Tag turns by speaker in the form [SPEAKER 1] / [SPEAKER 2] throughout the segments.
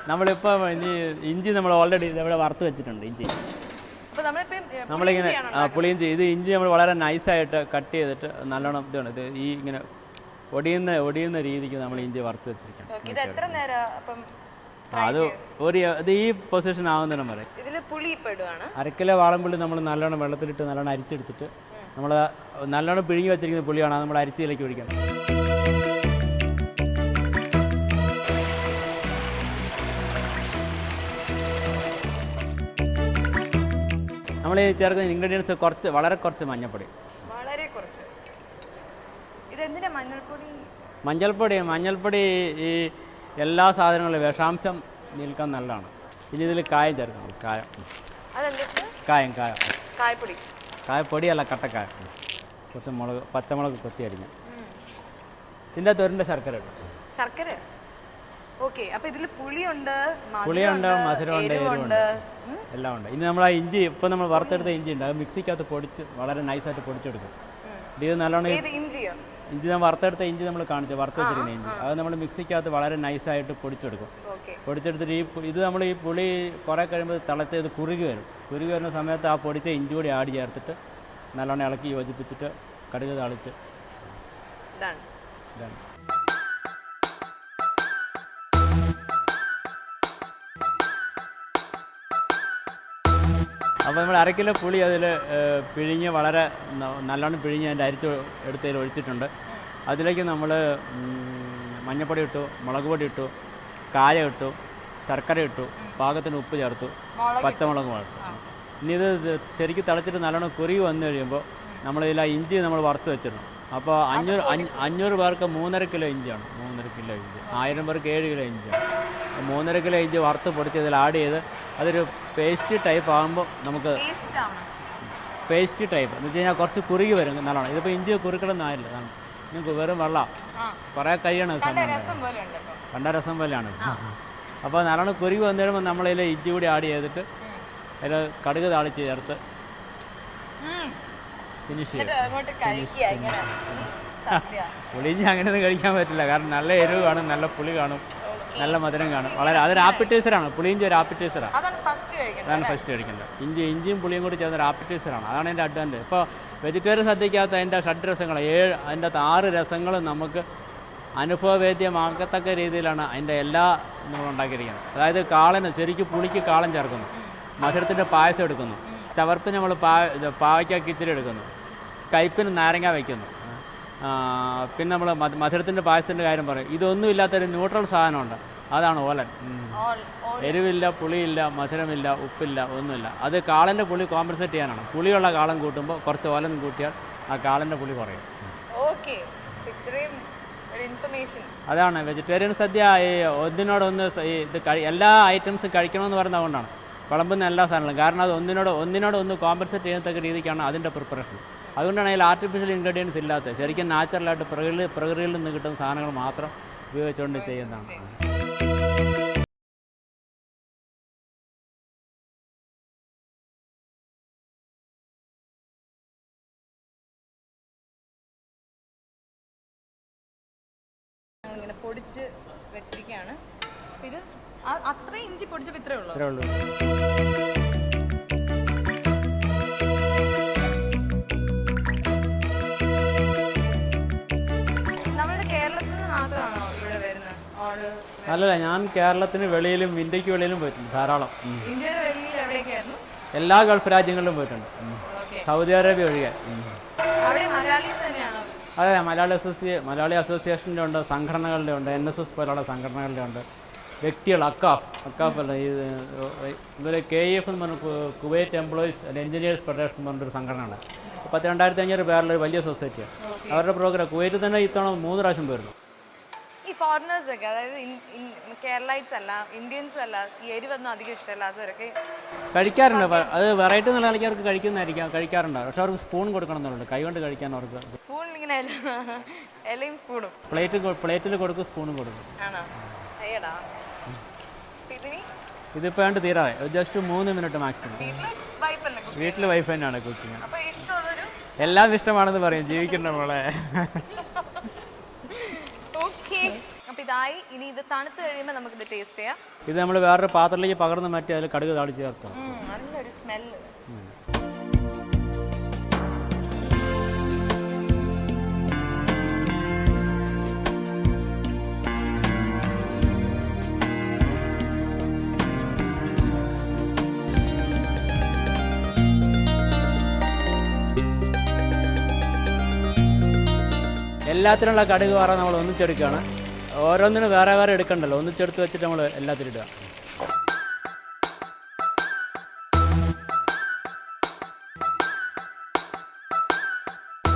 [SPEAKER 1] നമ്മളിപ്പോൾ ഇഞ്ചി നമ്മൾ ഓൾറെഡി ഇവിടെ വറുത്ത് വെച്ചിട്ടുണ്ട്. ഇഞ്ചി നമ്മളിങ്ങനെ പുളിയിഞ്ചി ഇത് ഇഞ്ചി നമ്മൾ വളരെ നൈസായിട്ട് കട്ട് ചെയ്തിട്ട് നല്ലോണം ഇതാണ് ഇത് ഈ ഇങ്ങനെ ഒടിയുന്ന രീതിക്ക് നമ്മൾ ഇഞ്ചി വറുത്ത് വെച്ചിരിക്കണം. അത് ഇത് ഈ പൊസിഷൻ ആവുന്നതിനും വരെ 1/2 കിലോ വാളംപുള്ളി നമ്മൾ നല്ലോണം വെള്ളത്തിലിട്ട് നല്ലോണം അരിച്ചെടുത്തിട്ട് നമ്മൾ നല്ലോണം പിഴുങ്ങി വെച്ചിരിക്കുന്ന പുളിയാണ് അത് നമ്മൾ അരിച്ചിലേക്ക് ഒഴിക്കണം. നമ്മൾ ഈ ചേർക്കുന്ന ഇൻഗ്രീഡിയൻസ് വളരെ കുറച്ച് മഞ്ഞൾപ്പൊടി. മഞ്ഞൾപ്പൊടി ഈ എല്ലാ സാധനങ്ങളും വിഷാംശം നിൽക്കാൻ നല്ലതാണ്. ഇനി ഇതിൽ കായം ചേർക്കണം. കായം കായപ്പൊടിയല്ല, കട്ടക്കായ. കുറച്ച് പച്ചമുളക് കൊത്തി അരിഞ്ഞ് ഇതിൻ്റെ അകത്ത് ശർക്കര ഇടും. പുളിയുണ്ട്, മധുരമുണ്ട്, എരിവുണ്ട്, എല്ലാം ഉണ്ട്. ഇനി നമ്മൾ ആ ഇഞ്ചി ഇപ്പം നമ്മൾ വറുത്തെടുത്ത ഇഞ്ചി ഉണ്ട്, അത് മിക്സിക്കകത്ത് പൊടിച്ച് വളരെ നൈസായിട്ട് പൊടിച്ചെടുക്കും. ഇത് നല്ലോണം ഇഞ്ചി നമ്മൾ വറുത്തെടുത്ത ഇഞ്ചി നമ്മൾ കാണിച്ചു വറുത്ത് വെച്ചിരിക്കുന്ന ഇഞ്ചി അത് നമ്മൾ മിക്സിക്കകത്ത് വളരെ നൈസായിട്ട് പൊടിച്ചെടുക്കും. പൊടിച്ചെടുത്തിട്ട് ഇത് നമ്മൾ ഈ പുളി കുറേ കഴിയുമ്പോൾ തിളച്ച് ഇത് കുറുകി വരുന്ന സമയത്ത് ആ പൊടിച്ച ഇഞ്ചി കൂടി ആഡ് ചേർത്തിട്ട് നല്ലോണം ഇളക്കി യോജിപ്പിച്ചിട്ട് കടുക് താളിച്ച് ഇതാണ്. അപ്പോൾ നമ്മൾ 1/2 കിലോ പുളി അതിൽ പിഴിഞ്ഞ് വളരെ നല്ലോണം പിഴിഞ്ഞ് അതിൻ്റെ എടുത്തതിൽ ഒഴിച്ചിട്ടുണ്ട്. അതിലേക്ക് നമ്മൾ മഞ്ഞൾപ്പൊടി ഇട്ടു, മുളക് പൊടി ഇട്ടു, കായ ഇട്ടു, ശർക്കര ഇട്ടു, പാകത്തിന് ഉപ്പ് ചേർത്തു, പച്ചമുളക് വളർത്തു. ഇനി ഇത് ശരിക്കും തിളച്ചിട്ട് നല്ലോണം കുറുകി വന്നു കഴിയുമ്പോൾ നമ്മളിതിൽ ആ ഇഞ്ചി നമ്മൾ വറുത്ത് വെച്ചിരുന്നു. അപ്പോൾ 500 പേർക്ക് 3.5 കിലോ ഇഞ്ചിയാണ്. 3.5 കിലോ ഇഞ്ചി 1000 പേർക്ക് 7 കിലോ ഇഞ്ചിയാണ്. 3.5 കിലോ ഇഞ്ചി വറുത്ത് പൊടിച്ച് ഇതിൽ ആഡ് ചെയ്ത് അതൊരു പേസ്റ്റ് ടൈപ്പ് ആകുമ്പോൾ നമുക്ക് പേസ്റ്റ് ടൈപ്പ് എന്ന് വെച്ച് കഴിഞ്ഞാൽ കുറച്ച് കുറുകി വരും നല്ലോണം. ഇതിപ്പോൾ ഇഞ്ചി കുറുക്കണമെന്നായില്ല, നിങ്ങൾക്ക് വെറും വെള്ളം കുറേ കഴിയണം കണ്ട രസം പോലെയാണ്. അപ്പോൾ നല്ലോണം കുറുകി വന്നു കഴിയുമ്പോൾ നമ്മളതിൽ ഇഞ്ചി കൂടി ആഡ് ചെയ്തിട്ട് അതിൽ കടുക് താളിച്ച് ചേർത്ത് ഫിനിഷ് ചെയ്യും. പുളിയിഞ്ചി അങ്ങനെയൊന്നും കഴിക്കാൻ പറ്റില്ല, കാരണം നല്ല എരിവ് കാണും, നല്ല പുളി കാണും, നല്ല മധുരം കാണും. അതൊരു ആപ്പിറ്റൈസറാണ്. പുളിയിഞ്ചി ഒരു ആപ്പിറ്റൈസറാണ്. അതാണ് ഫസ്റ്റ് കഴിക്കേണ്ടത്. ഇഞ്ചിയും പുളിയും കൂടി ചേർന്ന ഒരു ആപ്പിറ്റൈസറാണ്. അതാണ് അതിൻ്റെ അഡ്വാൻറ്റേജ്. ഇപ്പോൾ വെജിറ്റേറിയൻ സദ്യക്കകത്ത് അതിൻ്റെ 6 രസങ്ങൾ അതിൻ്റെ 6 രസങ്ങളും നമുക്ക് അനുഭവവേദ്യമാകത്തക്ക രീതിയിലാണ് അതിൻ്റെ എല്ലാ നമ്മൾ ഉണ്ടാക്കിയിരിക്കുന്നത്. അതായത് കാളന് ശരിക്കും പുളിക്ക് കാളൻ ചേർക്കുന്നു, മധുരത്തിൻ്റെ പായസം എടുക്കുന്നു, ചവർപ്പിന് നമ്മൾ പാവയ്ക്ക കിച്ചടി എടുക്കുന്നു, കയ്പ്പിന് നാരങ്ങ വയ്ക്കുന്നു, പിന്നെ നമ്മൾ മധുരത്തിൻ്റെ പായസത്തിൻ്റെ കാര്യം പറയും. ഇതൊന്നും ഇല്ലാത്തൊരു ന്യൂട്രൽ സാധനമുണ്ട്, അതാണ് ഓലൻ. എരിവില്ല, പുളിയില്ല, മധുരമില്ല, ഉപ്പില്ല, ഒന്നുമില്ല. അത് കാളൻ്റെ പുളി കോമ്പൻസേറ്റ് ചെയ്യാനാണ്. പുളിയുള്ള കാളം കൂട്ടുമ്പോൾ കുറച്ച് ഓലൻ കൂട്ടിയാൽ ആ കാളൻ്റെ പുളി കുറയും. അതാണ് വെജിറ്റേറിയൻ സദ്യ. ഈ ഒന്നിനോടൊന്ന് ഇത് എല്ലാ ഐറ്റംസും കഴിക്കണമെന്ന് പറയുന്നത് അതുകൊണ്ടാണ് വിളമ്പുന്ന എല്ലാ സാധനങ്ങളും. കാരണം അത് ഒന്നിനോടൊന്ന് കോമ്പൻസേറ്റ് ചെയ്യത്തക്ക രീതിക്കാണ് അതിൻ്റെ പ്രിപ്പറേഷൻ. അതുകൊണ്ടാണ് അതിൽ ആർട്ടിഫിഷ്യൽ ഇൻഗ്രീഡിയൻസ് ഇല്ലാത്തത്. ശരിക്കും നാച്ചുറലായിട്ട് പ്രകൃതിയിൽ നിന്ന് കിട്ടുന്ന സാധനങ്ങൾ മാത്രം ഉപയോഗിച്ചുകൊണ്ട് ചെയ്യുന്നതാണ്.
[SPEAKER 2] ഇങ്ങനെ പൊടിച്ച് വെച്ചിരിക്കുകയാണ്. ഇത് അത്രയും ഇഞ്ചി പൊടിച്ചപ്പോൾ ഇത്രേ ഉള്ളൂ.
[SPEAKER 1] അല്ലല്ല, ഞാൻ കേരളത്തിന് വെളിയിലും ഇന്ത്യക്ക് വെളിയിലും പോയിട്ടുണ്ട് ധാരാളം. എല്ലാ ഗൾഫ് രാജ്യങ്ങളിലും പോയിട്ടുണ്ട്, സൗദി അറേബ്യ ഒഴികെ. അതെ, മലയാളി അസോസിയേഷൻ്റെ ഉണ്ട്, സംഘടനകളുടെ ഉണ്ട്, NSS പോലുള്ള സംഘടനകളുടെ ഉണ്ട്, വ്യക്തികൾ അക്കാഫ് അല്ല ഇവർ KEF എന്ന് പറഞ്ഞ Kuwait employees and engineers federation എന്ന് പറഞ്ഞൊരു സംഘടനയാണ്. 12,500 പേരുള്ള വലിയ സൊസൈറ്റിയാണ്. അവരുടെ പ്രോഗ്രാം കുവൈറ്റിൽ തന്നെ ഇത്തവണ 3 പ്രാവശ്യം പോയിരുന്നു.
[SPEAKER 2] ഈ ഫോറിനേഴ്സ് ഒക്കെ, അതായത് കേരളൈറ്റ്സ് അല്ല, ഇന്ത്യൻസ് അല്ല, ഈ എരിവൊന്നും അധികം ഇഷ്ടമല്ലാത്തവരൊക്കെ
[SPEAKER 1] കഴിക്കാറുണ്ട്. അത് വെറൈറ്റി എന്നുള്ള ആൾക്കാർക്ക് കഴിക്കാറുണ്ട്. പക്ഷെ അവർക്ക് സ്പൂൺ കൊടുക്കണം എന്നുള്ളത്, കൈകൊണ്ട് കഴിക്കാൻ അവർക്ക്
[SPEAKER 2] സ്പൂൺ ഇങ്ങനെ ഇലയും സ്പൂണും
[SPEAKER 1] പ്ലേറ്റിൽ കൊടുക്കും, സ്പൂണും കൊടുക്കും. ഇതിപ്പോൾ വേണ്ട തീരാതെ ജസ്റ്റ് 3 മിനിറ്റ് മാക്സിമം. വീട്ടിൽ വൈഫ് തന്നെയാണ് കുക്കിങ്. എല്ലാം ഇഷ്ടമാണെന്ന് പറയും, ജീവിക്കണ്ട മോളെ.
[SPEAKER 2] അപ്പോൾ ഇതായി. ഇനി ഇത് തണുത്ത് കഴിയുമ്പോൾ നമുക്കിത് ടേസ്റ്റ് ചെയ്യാം.
[SPEAKER 1] ഇത് നമ്മൾ വേറൊരു പാത്രത്തിലേക്ക് പകർന്ന് മാറ്റി അതിൽ കടുക് താളിച്ച് ചേർക്കാം.
[SPEAKER 2] നല്ലൊരു സ്മെല്ല്.
[SPEAKER 1] എല്ലാത്തിനുള്ള കടുക് വറ നമ്മൾ ഒന്നിച്ചെടുക്കുകയാണ്. ഓരോന്നിനും വേറെ വേറെ എടുക്കണ്ടല്ലോ, ഒന്നിച്ചെടുത്ത് വെച്ചിട്ട് നമ്മൾ എല്ലാത്തിനും ഇടുക.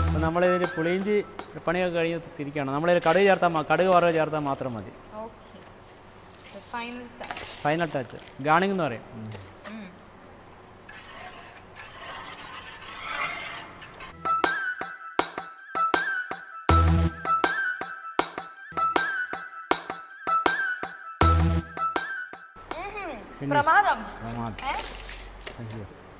[SPEAKER 1] അപ്പം നമ്മളിതിന് പുളിയിഞ്ചി പണിയൊക്കെ കഴിഞ്ഞ് തിരിക്കുകയാണ്. നമ്മളിതിൽ കടുക് വറ ചേർത്താൽ മാത്രം മതി. ഫൈനൽ ടച്ച് ഗാർണിംഗ് എന്ന് പറയും.
[SPEAKER 2] പ്രമാദം.
[SPEAKER 1] Thank you.